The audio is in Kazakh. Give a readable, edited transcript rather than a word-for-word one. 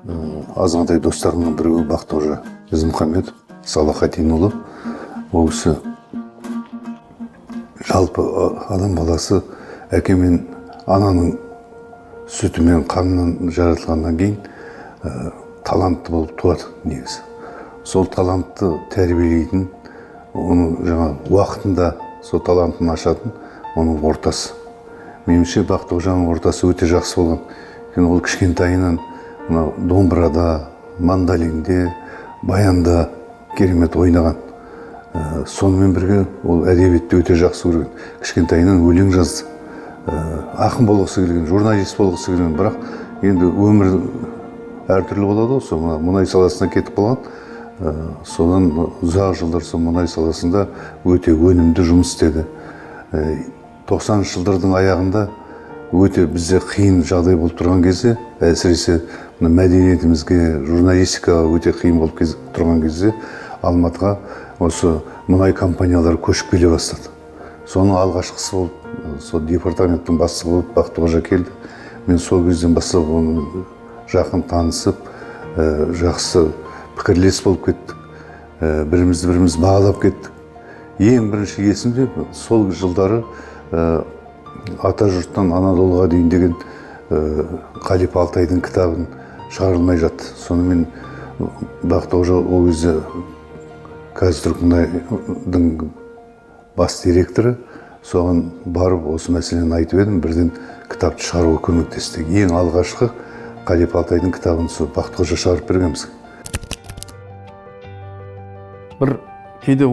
азғантай достарымның біреуі Бақтықожа Ізмұхамбетов Салахатинұлы. Ол кісі жалпы адам баласы әке мен ананың сүтімен қанынан жаратылғаннан кейін талантты болып туады негізі. Сол талантты тәрбиелейтін, оның жаңа уақытында сол талантын ашатын оның ортасы. Меніңше Бақтықожаның ортасы өте жақсы болған. Ол кішкентайынан домбырада, мандолинде, баянда керемет ойнаған. Сонымен бірге ол әдебиетті өте жақсы көрген. Кішкентайынан өлең жазды. Ақын болғысы келген, журналист болғысы келген, бірақ енді өмір әртүрлі болады ғой. Сол мұнай саласына кетіп қалған. Содан ұзақ жылдар сол мұнай саласында өте өнімді жұмыс істеді. 90 жылдардың аяғында өте бізде қиын жағдай болып тұрған кезде, әсіресе мәдениетімізге, журналистикаға өте қиын болып тұрған кезде Алматыға осы мұнай компаниялары көшіп келе бастады. Соның алғашқысы болып, сол департаменттің бастығы болып Бақтықожа келді. Мен сол кезден бастап оны жақын танысып, жақсы пікірлес болып кеттік. Біріміз бағалап кеттік. Ең бірінші есімде сол жылдары ата жұрттан Анадолыға дейін деген Қалип Алтайдың кітабын шығарылмай жатты. Сонымен Бақтықожа ол кезде Қазтұркмұнайдың бас директоры, соған барып осы мәселені айтып едім, бірден кітапты шығаруға көмектесті. Ең алғашқы Қалип Алтайдың кітабын Бақтықожа шығарып бергенбіз. Бір кейде